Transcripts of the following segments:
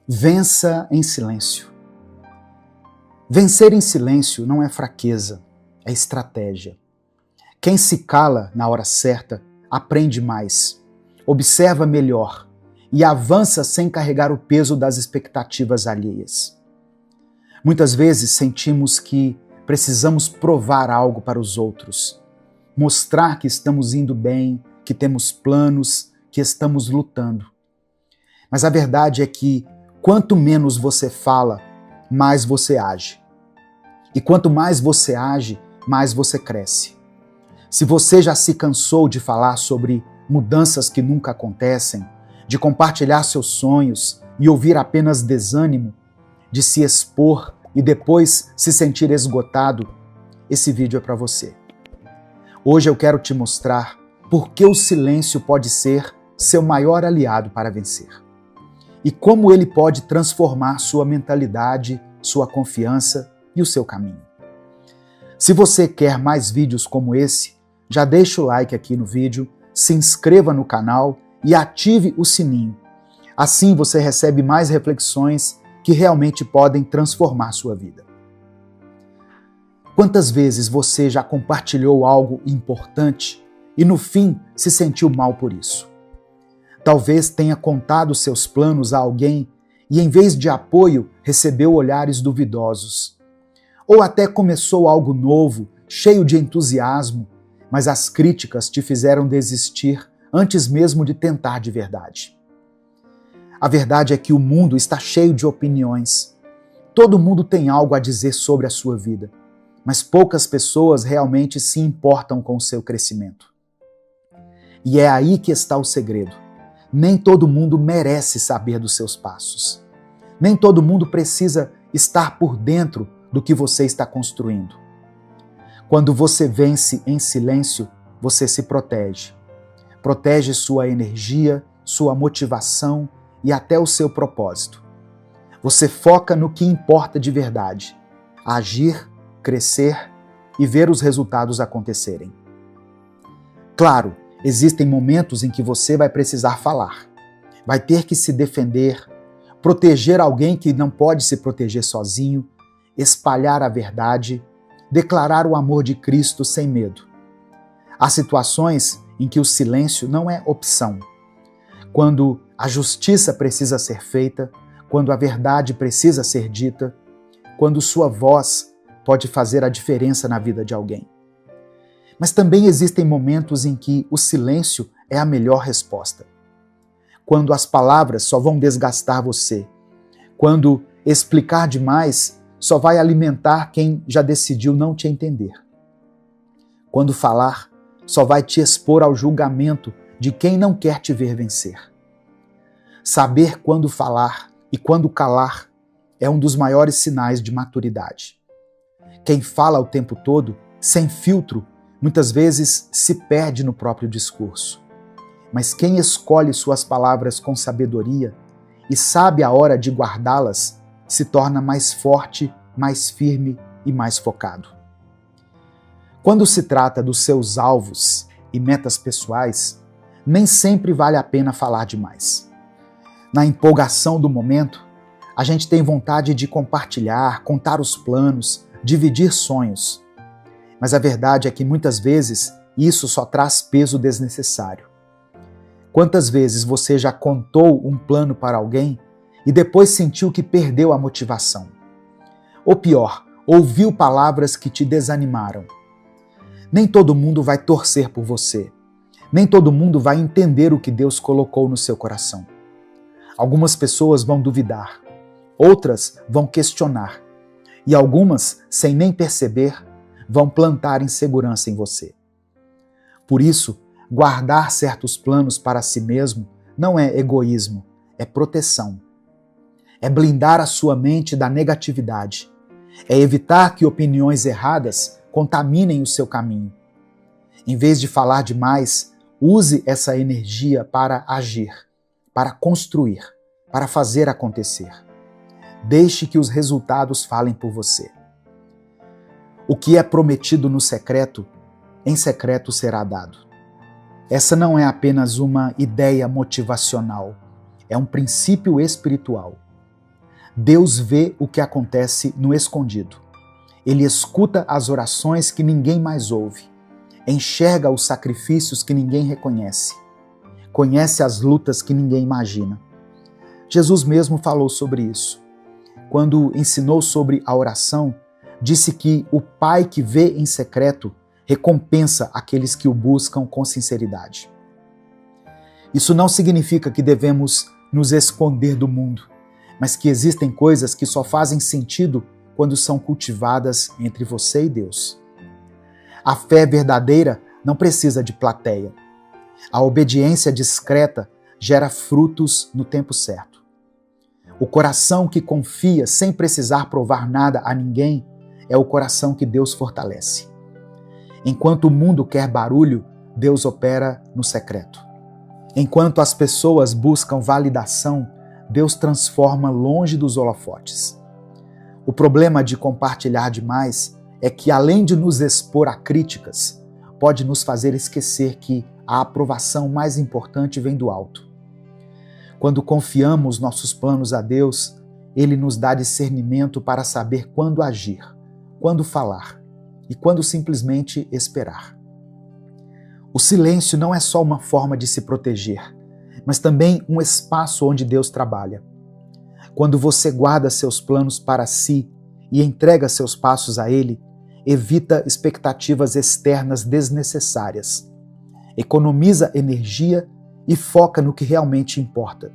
Vença em silêncio. Vencer em silêncio não é fraqueza, é estratégia. Quem se cala na hora certa aprende mais, observa melhor e avança sem carregar o peso das expectativas alheias. Muitas vezes sentimos que precisamos provar algo para os outros, mostrar que estamos indo bem, que temos planos, que estamos lutando. Mas a verdade é que quanto menos você fala, mais você age. E quanto mais você age, mais você cresce. Se você já se cansou de falar sobre mudanças que nunca acontecem, de compartilhar seus sonhos e ouvir apenas desânimo, de se expor e depois se sentir esgotado, esse vídeo é para você. Hoje eu quero te mostrar por que o silêncio pode ser seu maior aliado para vencer. E como ele pode transformar sua mentalidade, sua confiança e o seu caminho. Se você quer mais vídeos como esse, já deixa o like aqui no vídeo, se inscreva no canal e ative o sininho. Assim você recebe mais reflexões que realmente podem transformar sua vida. Quantas vezes você já compartilhou algo importante e no fim se sentiu mal por isso? Talvez tenha contado seus planos a alguém e em vez de apoio recebeu olhares duvidosos. Ou até começou algo novo, cheio de entusiasmo, mas as críticas te fizeram desistir antes mesmo de tentar de verdade. A verdade é que o mundo está cheio de opiniões. Todo mundo tem algo a dizer sobre a sua vida, mas poucas pessoas realmente se importam com o seu crescimento. E é aí que está o segredo. Nem todo mundo merece saber dos seus passos. Nem todo mundo precisa estar por dentro do que você está construindo. Quando você vence em silêncio, você se protege. Protege sua energia, sua motivação e até o seu propósito. Você foca no que importa de verdade: agir, crescer e ver os resultados acontecerem. Claro, existem momentos em que você vai precisar falar. Vai ter que se defender, proteger alguém que não pode se proteger sozinho, espalhar a verdade, declarar o amor de Cristo sem medo. Há situações em que o silêncio não é opção. Quando a justiça precisa ser feita, quando a verdade precisa ser dita, quando sua voz pode fazer a diferença na vida de alguém. Mas também existem momentos em que o silêncio é a melhor resposta. Quando as palavras só vão desgastar você. Quando explicar demais só vai alimentar quem já decidiu não te entender. Quando falar só vai te expor ao julgamento de quem não quer te ver vencer. Saber quando falar e quando calar é um dos maiores sinais de maturidade. Quem fala o tempo todo, sem filtro, muitas vezes se perde no próprio discurso. Mas quem escolhe suas palavras com sabedoria e sabe a hora de guardá-las, se torna mais forte, mais firme e mais focado. Quando se trata dos seus alvos e metas pessoais, nem sempre vale a pena falar demais. Na empolgação do momento, a gente tem vontade de compartilhar, contar os planos, dividir sonhos. Mas a verdade é que muitas vezes isso só traz peso desnecessário. Quantas vezes você já contou um plano para alguém e depois sentiu que perdeu a motivação? Ou pior, ouviu palavras que te desanimaram. Nem todo mundo vai torcer por você. Nem todo mundo vai entender o que Deus colocou no seu coração. Algumas pessoas vão duvidar, outras vão questionar e algumas, sem nem perceber, vão plantar insegurança em você. Por isso, guardar certos planos para si mesmo não é egoísmo, é proteção. É blindar a sua mente da negatividade. É evitar que opiniões erradas contaminem o seu caminho. Em vez de falar demais, use essa energia para agir, para construir, para fazer acontecer. Deixe que os resultados falem por você. O que é prometido no secreto, em secreto será dado. Essa não é apenas uma ideia motivacional, é um princípio espiritual. Deus vê o que acontece no escondido. Ele escuta as orações que ninguém mais ouve. Enxerga os sacrifícios que ninguém reconhece. Conhece as lutas que ninguém imagina. Jesus mesmo falou sobre isso. Quando ensinou sobre a oração, disse que o Pai que vê em secreto recompensa aqueles que o buscam com sinceridade. Isso não significa que devemos nos esconder do mundo, mas que existem coisas que só fazem sentido quando são cultivadas entre você e Deus. A fé verdadeira não precisa de plateia. A obediência discreta gera frutos no tempo certo. O coração que confia sem precisar provar nada a ninguém é o coração que Deus fortalece. Enquanto o mundo quer barulho, Deus opera no secreto. Enquanto as pessoas buscam validação, Deus transforma longe dos holofotes. O problema de compartilhar demais é que, além de nos expor a críticas, pode nos fazer esquecer que a aprovação mais importante vem do alto. Quando confiamos nossos planos a Deus, Ele nos dá discernimento para saber quando agir, quando falar e quando simplesmente esperar. O silêncio não é só uma forma de se proteger, mas também um espaço onde Deus trabalha. Quando você guarda seus planos para si e entrega seus passos a Ele, evita expectativas externas desnecessárias, economiza energia e foca no que realmente importa: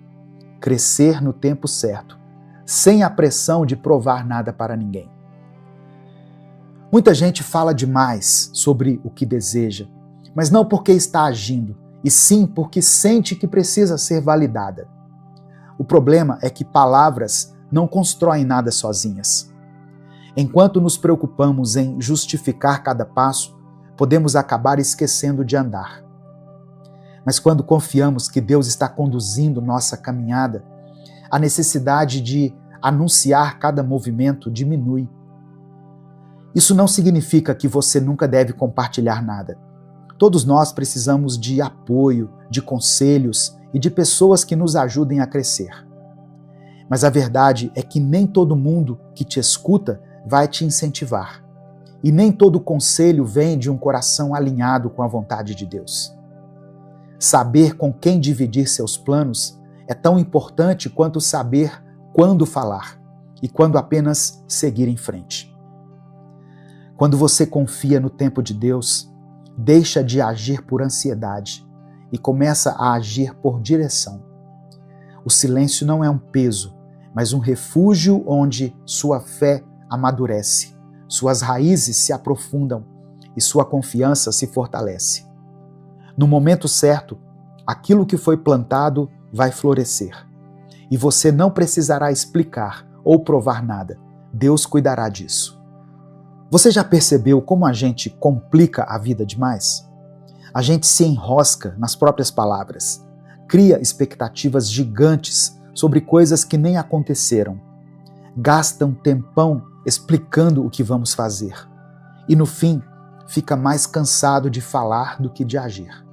crescer no tempo certo, sem a pressão de provar nada para ninguém. Muita gente fala demais sobre o que deseja, mas não porque está agindo, e sim porque sente que precisa ser validada. O problema é que palavras não constroem nada sozinhas. Enquanto nos preocupamos em justificar cada passo, podemos acabar esquecendo de andar. Mas quando confiamos que Deus está conduzindo nossa caminhada, a necessidade de anunciar cada movimento diminui. Isso não significa que você nunca deve compartilhar nada. Todos nós precisamos de apoio, de conselhos e de pessoas que nos ajudem a crescer. Mas a verdade é que nem todo mundo que te escuta vai te incentivar. E nem todo conselho vem de um coração alinhado com a vontade de Deus. Saber com quem dividir seus planos é tão importante quanto saber quando falar e quando apenas seguir em frente. Quando você confia no tempo de Deus, deixa de agir por ansiedade e começa a agir por direção. O silêncio não é um peso, mas um refúgio onde sua fé amadurece, suas raízes se aprofundam e sua confiança se fortalece. No momento certo, aquilo que foi plantado vai florescer. E você não precisará explicar ou provar nada. Deus cuidará disso. Você já percebeu como a gente complica a vida demais? A gente se enrosca nas próprias palavras, cria expectativas gigantes sobre coisas que nem aconteceram, gasta um tempão explicando o que vamos fazer e, no fim, fica mais cansado de falar do que de agir.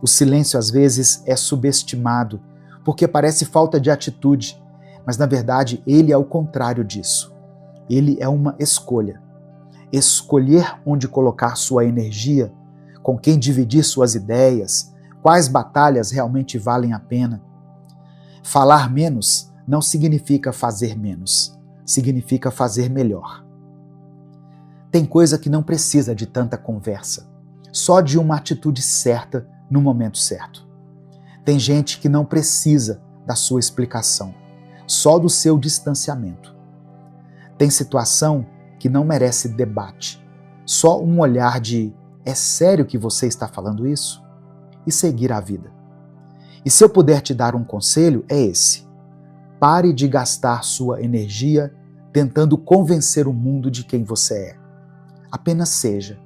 O silêncio, às vezes, é subestimado porque parece falta de atitude, mas, na verdade, ele é o contrário disso. Ele é uma escolha. Escolher onde colocar sua energia, com quem dividir suas ideias, quais batalhas realmente valem a pena. Falar menos não significa fazer menos, significa fazer melhor. Tem coisa que não precisa de tanta conversa, só de uma atitude certa no momento certo. Tem gente que não precisa da sua explicação, só do seu distanciamento. Tem situação que não merece debate, só um olhar de "é sério que você está falando isso?" e seguir a vida. E se eu puder te dar um conselho, é esse: pare de gastar sua energia tentando convencer o mundo de quem você é. Apenas seja,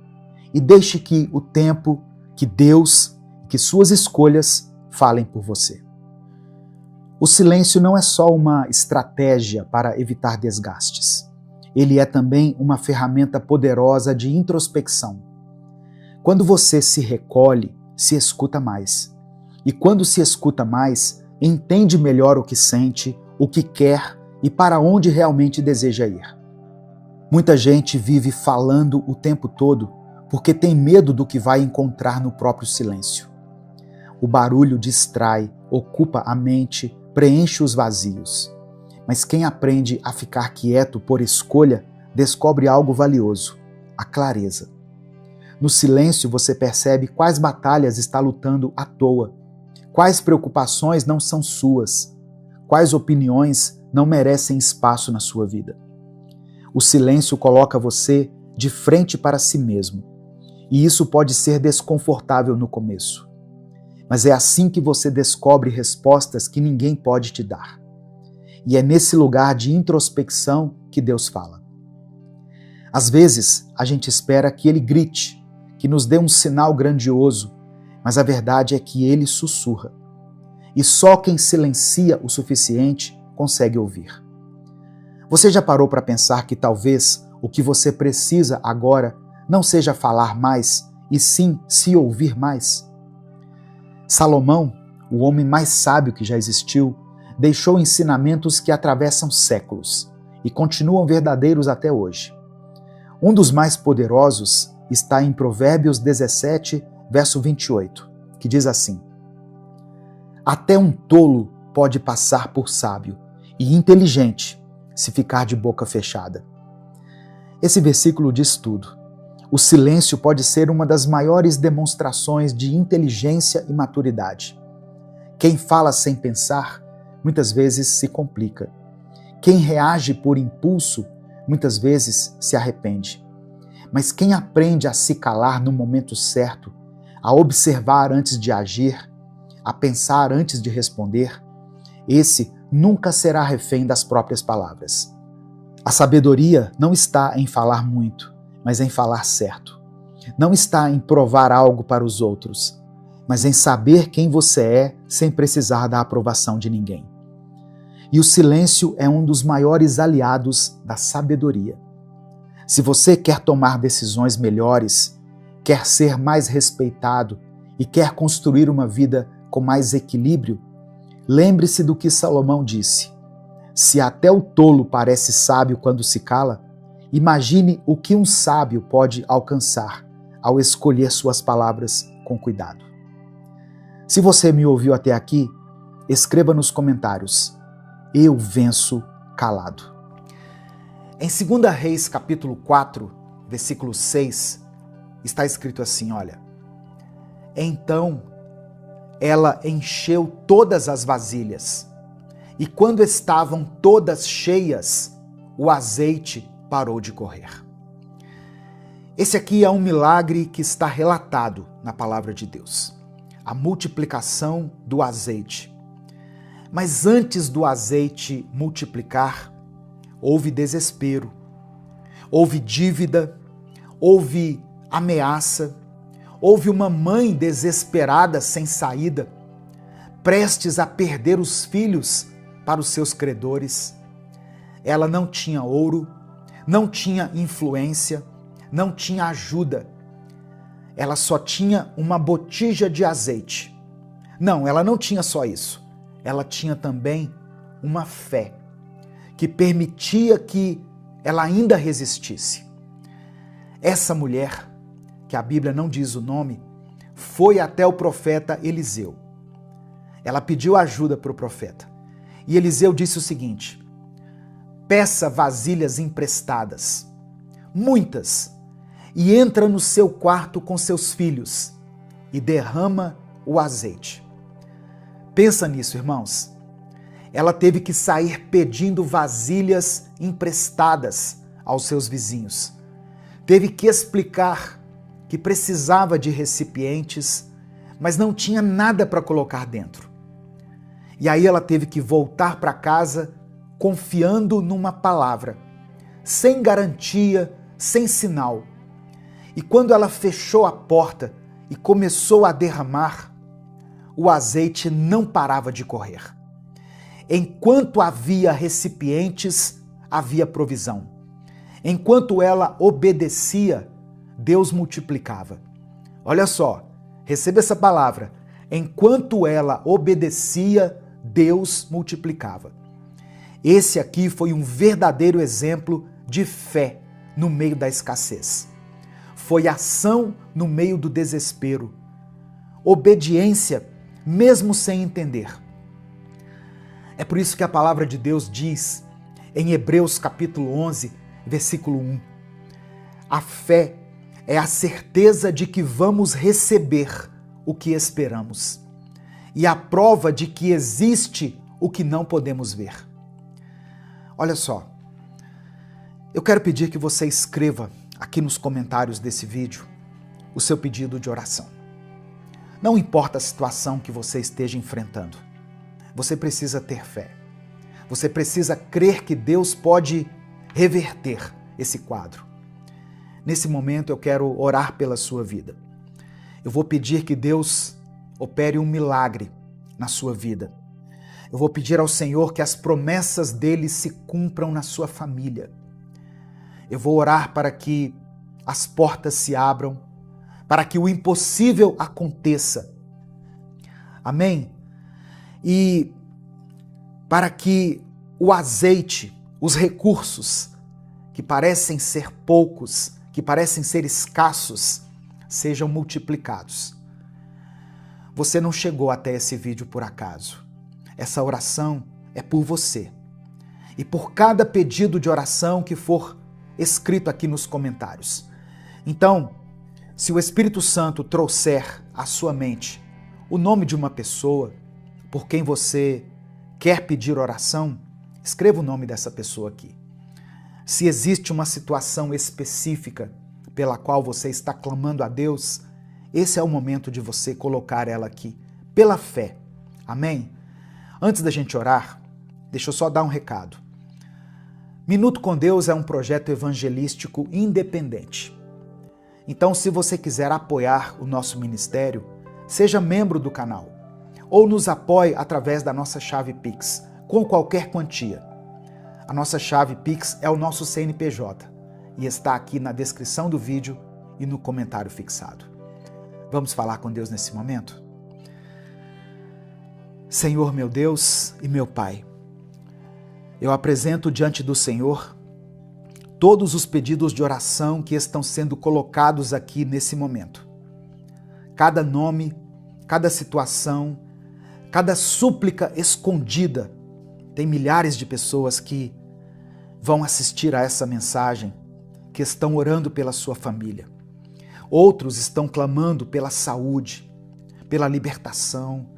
e deixe que o tempo, que Deus, que suas escolhas falem por você. O silêncio não é só uma estratégia para evitar desgastes. Ele é também uma ferramenta poderosa de introspecção. Quando você se recolhe, se escuta mais. E quando se escuta mais, entende melhor o que sente, o que quer e para onde realmente deseja ir. Muita gente vive falando o tempo todo porque tem medo do que vai encontrar no próprio silêncio. O barulho distrai, ocupa a mente, preenche os vazios. Mas quem aprende a ficar quieto por escolha descobre algo valioso: a clareza. No silêncio você percebe quais batalhas está lutando à toa, quais preocupações não são suas, quais opiniões não merecem espaço na sua vida. O silêncio coloca você de frente para si mesmo, e isso pode ser desconfortável no começo. Mas é assim que você descobre respostas que ninguém pode te dar. E é nesse lugar de introspecção que Deus fala. Às vezes, a gente espera que Ele grite, que nos dê um sinal grandioso, mas a verdade é que Ele sussurra. E só quem silencia o suficiente consegue ouvir. Você já parou para pensar que talvez o que você precisa agora não seja falar mais, e sim se ouvir mais? Salomão, o homem mais sábio que já existiu, deixou ensinamentos que atravessam séculos e continuam verdadeiros até hoje. Um dos mais poderosos está em Provérbios 17, verso 28, que diz assim: Até um tolo pode passar por sábio e inteligente se ficar de boca fechada. Esse versículo diz tudo. O silêncio pode ser uma das maiores demonstrações de inteligência e maturidade. Quem fala sem pensar, muitas vezes se complica. Quem reage por impulso, muitas vezes se arrepende. Mas quem aprende a se calar no momento certo, a observar antes de agir, a pensar antes de responder, esse nunca será refém das próprias palavras. A sabedoria não está em falar muito, mas em falar certo. Não está em provar algo para os outros, mas em saber quem você é sem precisar da aprovação de ninguém. E o silêncio é um dos maiores aliados da sabedoria. Se você quer tomar decisões melhores, quer ser mais respeitado e quer construir uma vida com mais equilíbrio, lembre-se do que Salomão disse: se até o tolo parece sábio quando se cala, imagine o que um sábio pode alcançar ao escolher suas palavras com cuidado. Se você me ouviu até aqui, escreva nos comentários: eu venço calado. Em 2 Reis, capítulo 4, versículo 6, está escrito assim, olha: Então ela encheu todas as vasilhas, e quando estavam todas cheias, o azeite parou de correr. Esse aqui é um milagre que está relatado na palavra de Deus. A multiplicação do azeite. Mas antes do azeite multiplicar, houve desespero, houve dívida, houve ameaça, houve uma mãe desesperada sem saída, prestes a perder os filhos para os seus credores. Ela não tinha ouro, não tinha influência, não tinha ajuda. Ela só tinha uma botija de azeite. Não, ela não tinha só isso. Ela tinha também uma fé que permitia que ela ainda resistisse. Essa mulher, que a Bíblia não diz o nome, foi até o profeta Eliseu. Ela pediu ajuda para o profeta. E Eliseu disse o seguinte: peça vasilhas emprestadas, muitas, e entra no seu quarto com seus filhos e derrama o azeite. Pensa nisso, irmãos. Ela teve que sair pedindo vasilhas emprestadas aos seus vizinhos. Teve que explicar que precisava de recipientes, mas não tinha nada para colocar dentro. E aí ela teve que voltar para casa confiando numa palavra, sem garantia, sem sinal. E quando ela fechou a porta e começou a derramar, o azeite não parava de correr. Enquanto havia recipientes, havia provisão. Enquanto ela obedecia, Deus multiplicava. Olha só, receba essa palavra. Enquanto ela obedecia, Deus multiplicava. Esse aqui foi um verdadeiro exemplo de fé no meio da escassez. Foi ação no meio do desespero. Obediência, mesmo sem entender. É por isso que a palavra de Deus diz, em Hebreus capítulo 11, versículo 1, a fé é a certeza de que vamos receber o que esperamos e a prova de que existe o que não podemos ver. Olha só, eu quero pedir que você escreva aqui nos comentários desse vídeo o seu pedido de oração. Não importa a situação que você esteja enfrentando, você precisa ter fé. Você precisa crer que Deus pode reverter esse quadro. Nesse momento eu quero orar pela sua vida. Eu vou pedir que Deus opere um milagre na sua vida. Eu vou pedir ao Senhor que as promessas dele se cumpram na sua família. Eu vou orar para que as portas se abram, para que o impossível aconteça. Amém? E para que o azeite, os recursos que parecem ser poucos, que parecem ser escassos, sejam multiplicados. Você não chegou até esse vídeo por acaso. Essa oração é por você. E por cada pedido de oração que for escrito aqui nos comentários. Então, se o Espírito Santo trouxer à sua mente o nome de uma pessoa por quem você quer pedir oração, escreva o nome dessa pessoa aqui. Se existe uma situação específica pela qual você está clamando a Deus, esse é o momento de você colocar ela aqui, pela fé. Amém? Antes da gente orar, deixa eu só dar um recado. Minuto com Deus é um projeto evangelístico independente. Então, se você quiser apoiar o nosso ministério, seja membro do canal ou nos apoie através da nossa chave Pix, com qualquer quantia. A nossa chave Pix é o nosso CNPJ e está aqui na descrição do vídeo e no comentário fixado. Vamos falar com Deus nesse momento? Senhor, meu Deus e meu Pai, eu apresento diante do Senhor todos os pedidos de oração que estão sendo colocados aqui nesse momento. Cada nome, cada situação, cada súplica escondida. Tem milhares de pessoas que vão assistir a essa mensagem, que estão orando pela sua família. Outros estão clamando pela saúde, pela libertação,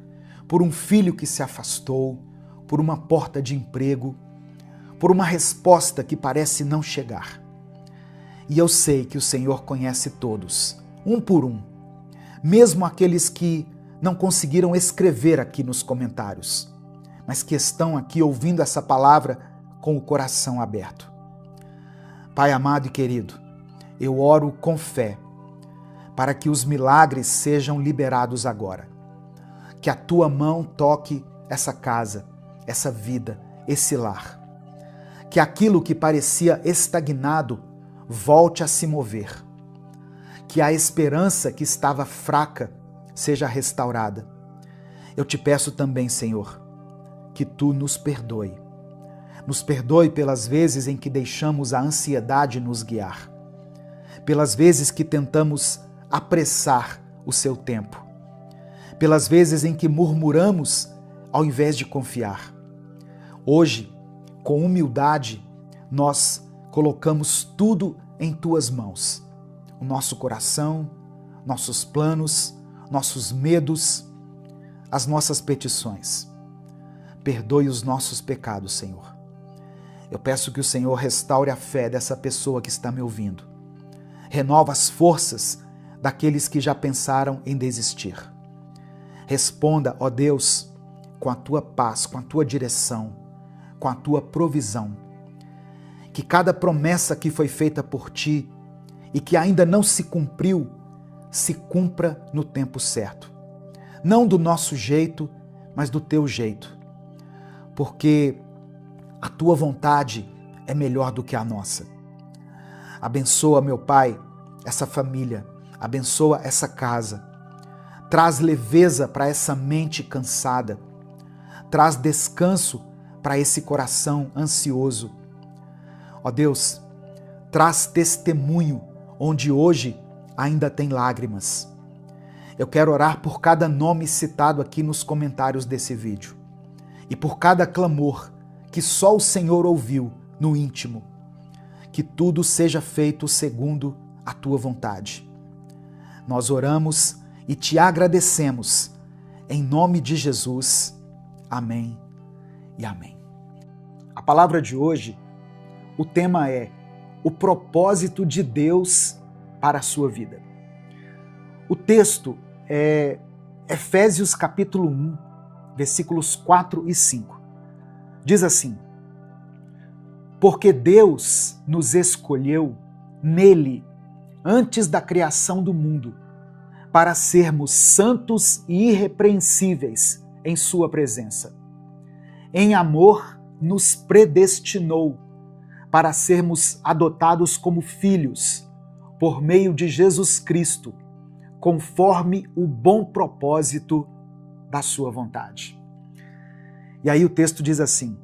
por um filho que se afastou, por uma porta de emprego, por uma resposta que parece não chegar. E eu sei que o Senhor conhece todos, um por um, mesmo aqueles que não conseguiram escrever aqui nos comentários, mas que estão aqui ouvindo essa palavra com o coração aberto. Pai amado e querido, eu oro com fé para que os milagres sejam liberados agora. Que a tua mão toque essa casa, essa vida, esse lar. Que aquilo que parecia estagnado volte a se mover. Que a esperança que estava fraca seja restaurada. Eu te peço também, Senhor, que tu nos perdoe. Nos perdoe pelas vezes em que deixamos a ansiedade nos guiar. Pelas vezes que tentamos apressar o seu tempo. Pelas vezes em que murmuramos ao invés de confiar. Hoje, com humildade, nós colocamos tudo em tuas mãos. O nosso coração, nossos planos, nossos medos, as nossas petições. Perdoe os nossos pecados, Senhor. Eu peço que o Senhor restaure a fé dessa pessoa que está me ouvindo. Renova as forças daqueles que já pensaram em desistir. Responda, ó Deus, com a tua paz, com a tua direção, com a tua provisão. Que cada promessa que foi feita por ti e que ainda não se cumpriu, se cumpra no tempo certo. Não do nosso jeito, mas do teu jeito. Porque a tua vontade é melhor do que a nossa. Abençoa, meu Pai, essa família. Abençoa essa casa. Traz leveza para essa mente cansada. Traz descanso para esse coração ansioso. Ó Deus, traz testemunho onde hoje ainda tem lágrimas. Eu quero orar por cada nome citado aqui nos comentários desse vídeo e por cada clamor que só o Senhor ouviu no íntimo. Que tudo seja feito segundo a tua vontade. Nós oramos e te agradecemos. Em nome de Jesus. Amém e amém. A palavra de hoje, o tema é o propósito de Deus para a sua vida. O texto é Efésios capítulo 1, versículos 4 e 5. Diz assim: porque Deus nos escolheu nele antes da criação do mundo, para sermos santos e irrepreensíveis em sua presença. Em amor, nos predestinou para sermos adotados como filhos, por meio de Jesus Cristo, conforme o bom propósito da sua vontade. E aí o texto diz assim: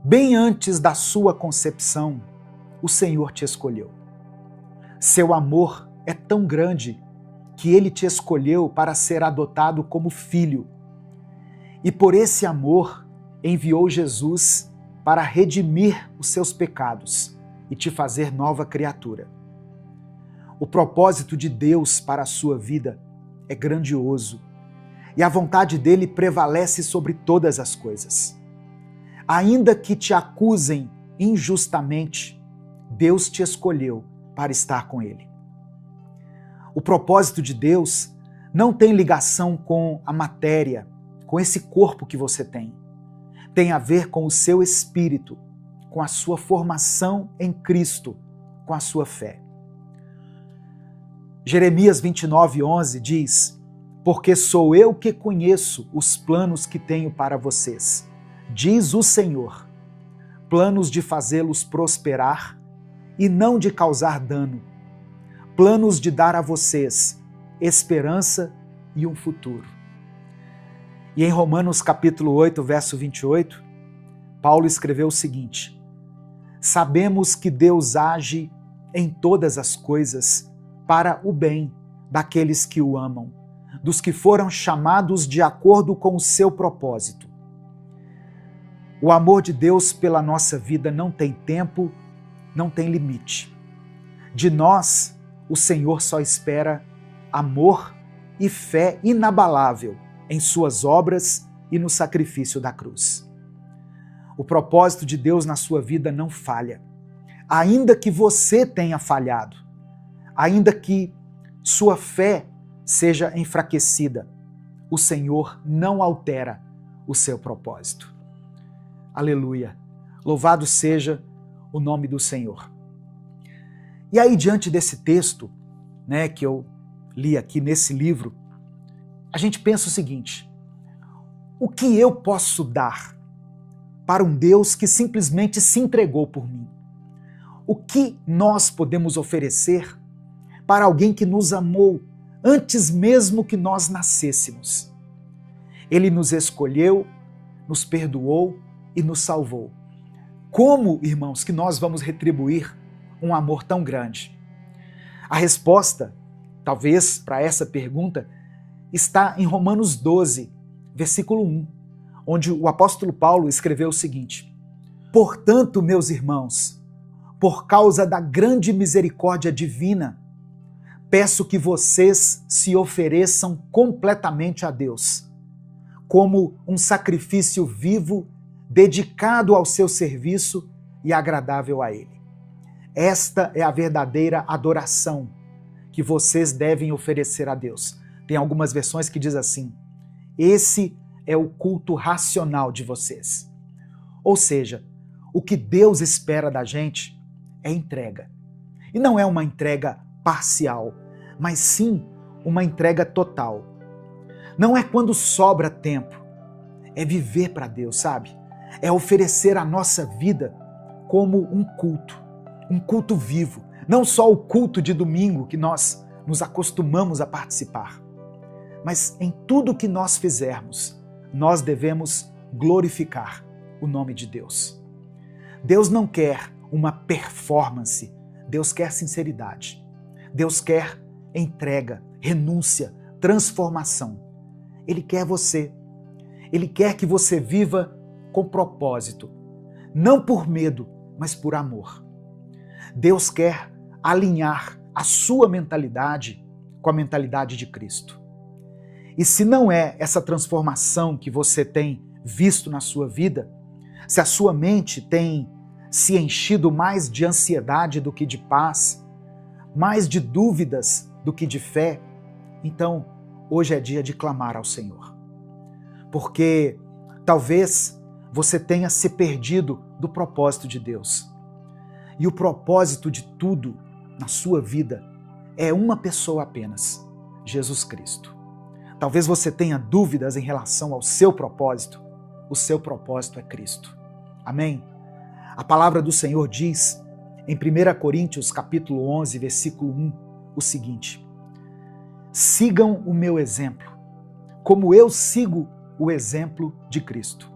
bem antes da sua concepção, o Senhor te escolheu. Seu amor é tão grande que Ele te escolheu para ser adotado como filho. E por esse amor enviou Jesus para redimir os seus pecados e te fazer nova criatura. O propósito de Deus para a sua vida é grandioso e a vontade dele prevalece sobre todas as coisas. Ainda que te acusem injustamente, Deus te escolheu para estar com ele. O propósito de Deus não tem ligação com a matéria, com esse corpo que você tem. Tem a ver com o seu espírito, com a sua formação em Cristo, com a sua fé. Jeremias 29:11 diz: porque sou eu que conheço os planos que tenho para vocês, diz o Senhor, planos de fazê-los prosperar e não de causar dano, planos de dar a vocês esperança e um futuro. E em Romanos capítulo 8, verso 28, Paulo escreveu o seguinte: sabemos que Deus age em todas as coisas para o bem daqueles que o amam, dos que foram chamados de acordo com o seu propósito. O amor de Deus pela nossa vida não tem tempo, não tem limite. De nós, o Senhor só espera amor e fé inabalável em suas obras e no sacrifício da cruz. O propósito de Deus na sua vida não falha. Ainda que você tenha falhado, ainda que sua fé seja enfraquecida, o Senhor não altera o seu propósito. Aleluia! Louvado seja o nome do Senhor. E aí, diante desse texto, que eu li aqui nesse livro, a gente pensa o seguinte: o que eu posso dar para um Deus que simplesmente se entregou por mim? O que nós podemos oferecer para alguém que nos amou antes mesmo que nós nascêssemos? Ele nos escolheu, nos perdoou e nos salvou. Como, irmãos, que nós vamos retribuir um amor tão grande? A resposta, talvez, para essa pergunta, está em Romanos 12, versículo 1, onde o apóstolo Paulo escreveu o seguinte: portanto, meus irmãos, por causa da grande misericórdia divina, peço que vocês se ofereçam completamente a Deus, como um sacrifício vivo, dedicado ao seu serviço e agradável a Ele. Esta é a verdadeira adoração que vocês devem oferecer a Deus. Tem algumas versões que diz assim: esse é o culto racional de vocês. Ou seja, o que Deus espera da gente é entrega. E não é uma entrega parcial, mas sim uma entrega total. Não é quando sobra tempo, é viver para Deus, sabe? É oferecer a nossa vida como um culto vivo. Não só o culto de domingo que nós nos acostumamos a participar, mas em tudo que nós fizermos, nós devemos glorificar o nome de Deus. Deus não quer uma performance, Deus quer sinceridade. Deus quer entrega, renúncia, transformação. Ele quer você. Ele quer que você viva com propósito, não por medo, mas por amor. Deus quer alinhar a sua mentalidade com a mentalidade de Cristo. E se não é essa transformação que você tem visto na sua vida, se a sua mente tem se enchido mais de ansiedade do que de paz, mais de dúvidas do que de fé, então hoje é dia de clamar ao Senhor. Porque talvez você tenha se perdido do propósito de Deus. E o propósito de tudo na sua vida é uma pessoa apenas, Jesus Cristo. Talvez você tenha dúvidas em relação ao seu propósito. O seu propósito é Cristo. Amém? A palavra do Senhor diz em 1 Coríntios capítulo 11, versículo 1, o seguinte: sigam o meu exemplo, como eu sigo o exemplo de Cristo.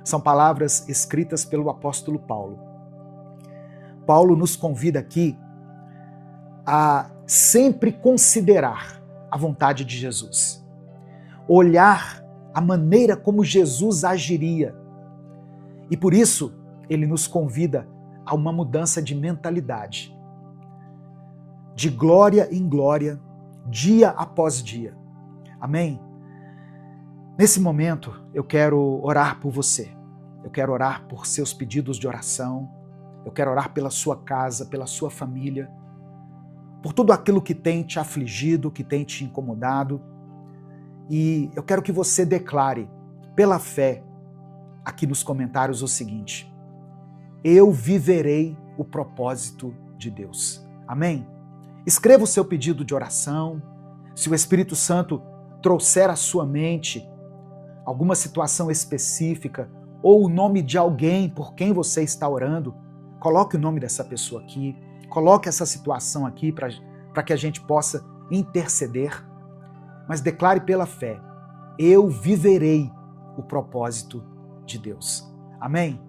São palavras escritas pelo apóstolo Paulo. Paulo nos convida aqui a sempre considerar a vontade de Jesus, olhar a maneira como Jesus agiria. E por isso, ele nos convida a uma mudança de mentalidade, de glória em glória, dia após dia. Amém? Nesse momento, eu quero orar por você. Eu quero orar por seus pedidos de oração. Eu quero orar pela sua casa, pela sua família, por tudo aquilo que tem te afligido, que tem te incomodado. E eu quero que você declare, pela fé, aqui nos comentários o seguinte: eu viverei o propósito de Deus. Amém? Escreva o seu pedido de oração. Se o Espírito Santo trouxer à sua mente alguma situação específica ou o nome de alguém por quem você está orando, coloque o nome dessa pessoa aqui, coloque essa situação aqui para que a gente possa interceder, mas declare pela fé: eu viverei o propósito de Deus. Amém?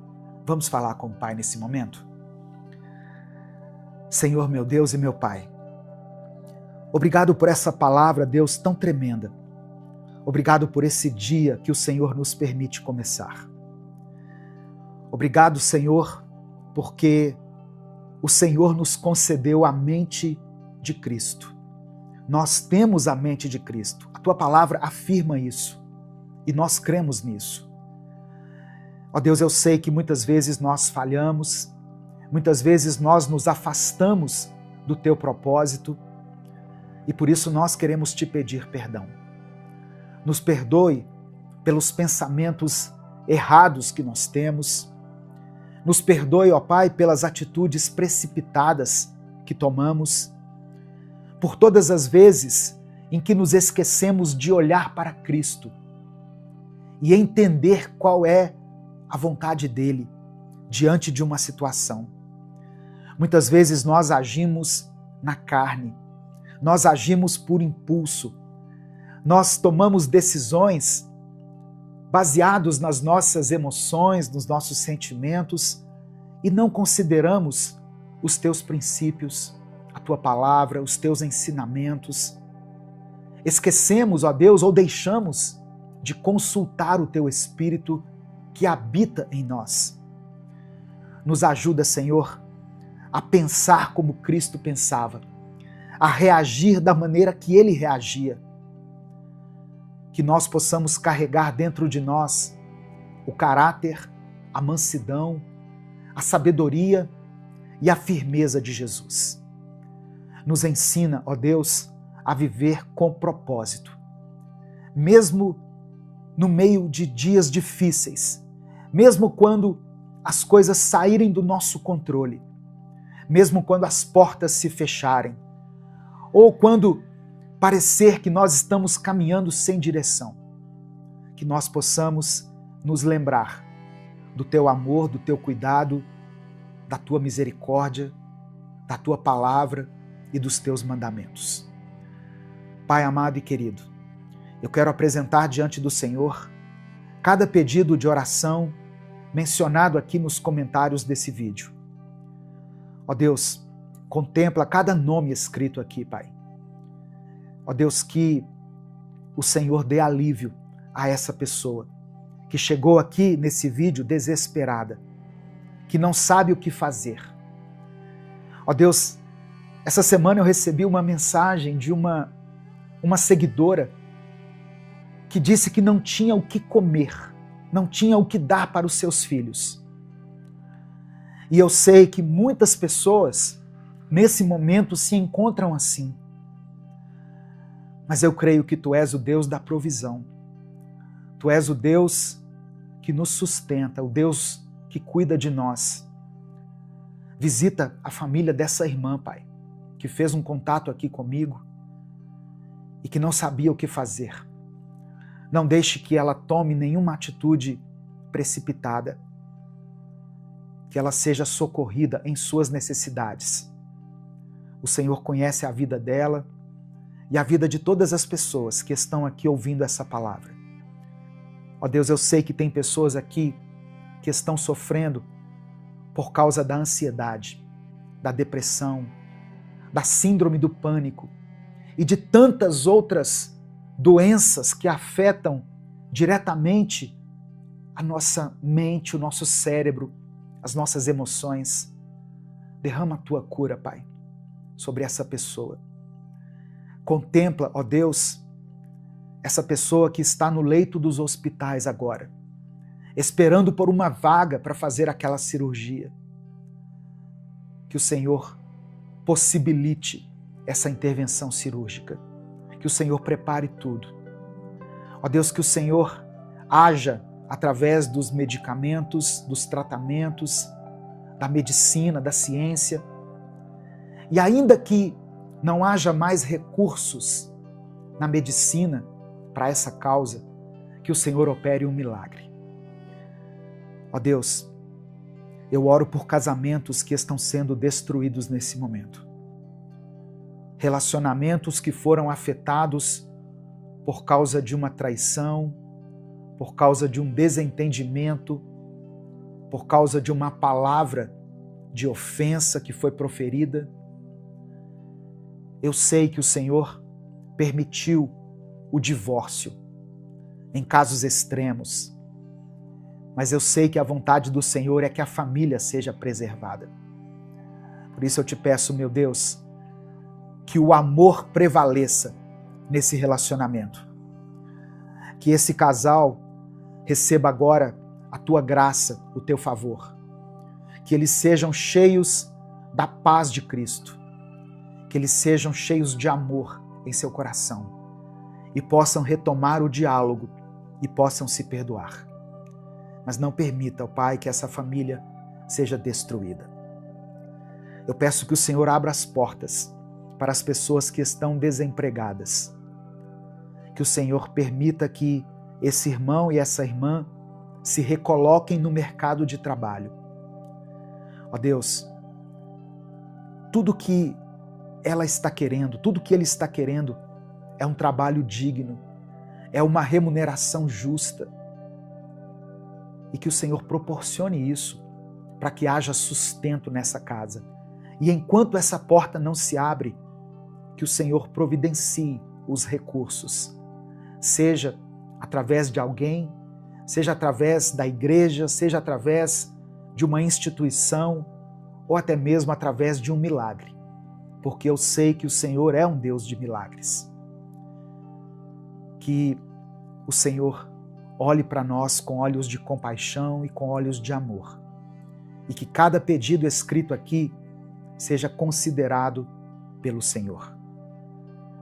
Vamos falar com o Pai nesse momento? Senhor, meu Deus e meu Pai, obrigado por essa palavra, Deus, tão tremenda. Obrigado por esse dia que o Senhor nos permite começar. Obrigado, Senhor, porque o Senhor nos concedeu a mente de Cristo. Nós temos a mente de Cristo. A Tua palavra afirma isso e nós cremos nisso. Ó Deus, eu sei que muitas vezes nós falhamos, muitas vezes nós nos afastamos do Teu propósito e por isso nós queremos Te pedir perdão. Nos perdoe pelos pensamentos errados que nós temos. Nos perdoe, ó Pai, pelas atitudes precipitadas que tomamos, por todas as vezes em que nos esquecemos de olhar para Cristo e entender qual é a vontade dele diante de uma situação. Muitas vezes nós agimos na carne, nós agimos por impulso, nós tomamos decisões baseados nas nossas emoções, nos nossos sentimentos e não consideramos os Teus princípios, a Tua palavra, os Teus ensinamentos. Esquecemos, ó Deus, ou deixamos de consultar o Teu Espírito que habita em nós. Nos ajuda, Senhor, a pensar como Cristo pensava, a reagir da maneira que Ele reagia. Que nós possamos carregar dentro de nós o caráter, a mansidão, a sabedoria e a firmeza de Jesus. Nos ensina, ó Deus, a viver com propósito. Mesmo no meio de dias difíceis, mesmo quando as coisas saírem do nosso controle, mesmo quando as portas se fecharem, ou quando parecer que nós estamos caminhando sem direção, que nós possamos nos lembrar do Teu amor, do Teu cuidado, da Tua misericórdia, da Tua palavra e dos Teus mandamentos. Pai amado e querido, eu quero apresentar diante do Senhor cada pedido de oração mencionado aqui nos comentários desse vídeo. Ó Deus, contempla cada nome escrito aqui, Pai. Ó Deus, que o Senhor dê alívio a essa pessoa que chegou aqui nesse vídeo desesperada, que não sabe o que fazer. Ó Deus, essa semana eu recebi uma mensagem de uma seguidora que disse que não tinha o que comer, não tinha o que dar para os seus filhos. E eu sei que muitas pessoas, nesse momento, se encontram assim. Mas eu creio que Tu és o Deus da provisão. Tu és o Deus que nos sustenta, o Deus que cuida de nós. Visita a família dessa irmã, Pai, que fez um contato aqui comigo e que não sabia o que fazer. Não deixe que ela tome nenhuma atitude precipitada. Que ela seja socorrida em suas necessidades. O Senhor conhece a vida dela e a vida de todas as pessoas que estão aqui ouvindo essa palavra. Ó Deus, eu sei que tem pessoas aqui que estão sofrendo por causa da ansiedade, da depressão, da síndrome do pânico e de tantas outras doenças que afetam diretamente a nossa mente, o nosso cérebro, as nossas emoções. Derrama a Tua cura, Pai, sobre essa pessoa. Contempla, ó Deus, essa pessoa que está no leito dos hospitais agora, esperando por uma vaga para fazer aquela cirurgia. Que o Senhor possibilite essa intervenção cirúrgica. Que o Senhor prepare tudo. Ó Deus, que o Senhor haja através dos medicamentos, dos tratamentos, da medicina, da ciência. E ainda que não haja mais recursos na medicina para essa causa, que o Senhor opere um milagre. Ó Deus, eu oro por casamentos que estão sendo destruídos nesse momento. Relacionamentos que foram afetados por causa de uma traição, por causa de um desentendimento, por causa de uma palavra de ofensa que foi proferida. Eu sei que o Senhor permitiu o divórcio em casos extremos, mas eu sei que a vontade do Senhor é que a família seja preservada. Por isso eu te peço, meu Deus, que o amor prevaleça nesse relacionamento. Que esse casal receba agora a Tua graça, o Teu favor. Que eles sejam cheios da paz de Cristo. Que eles sejam cheios de amor em seu coração. E possam retomar o diálogo e possam se perdoar. Mas não permita, ó Pai, que essa família seja destruída. Eu peço que o Senhor abra as portas para as pessoas que estão desempregadas. Que o Senhor permita que esse irmão e essa irmã se recoloquem no mercado de trabalho. Ó Deus, tudo que ela está querendo, tudo que ele está querendo é um trabalho digno, é uma remuneração justa. E que o Senhor proporcione isso para que haja sustento nessa casa. E enquanto essa porta não se abre, que o Senhor providencie os recursos, seja através de alguém, seja através da igreja, seja através de uma instituição ou até mesmo através de um milagre, porque eu sei que o Senhor é um Deus de milagres. Que o Senhor olhe para nós com olhos de compaixão e com olhos de amor, e que cada pedido escrito aqui seja considerado pelo Senhor.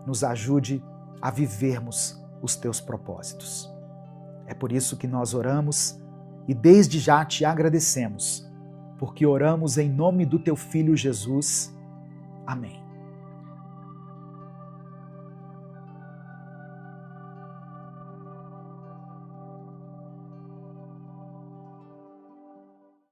Nos ajude a vivermos os Teus propósitos. É por isso que nós oramos e desde já Te agradecemos, porque oramos em nome do Teu Filho Jesus. Amém.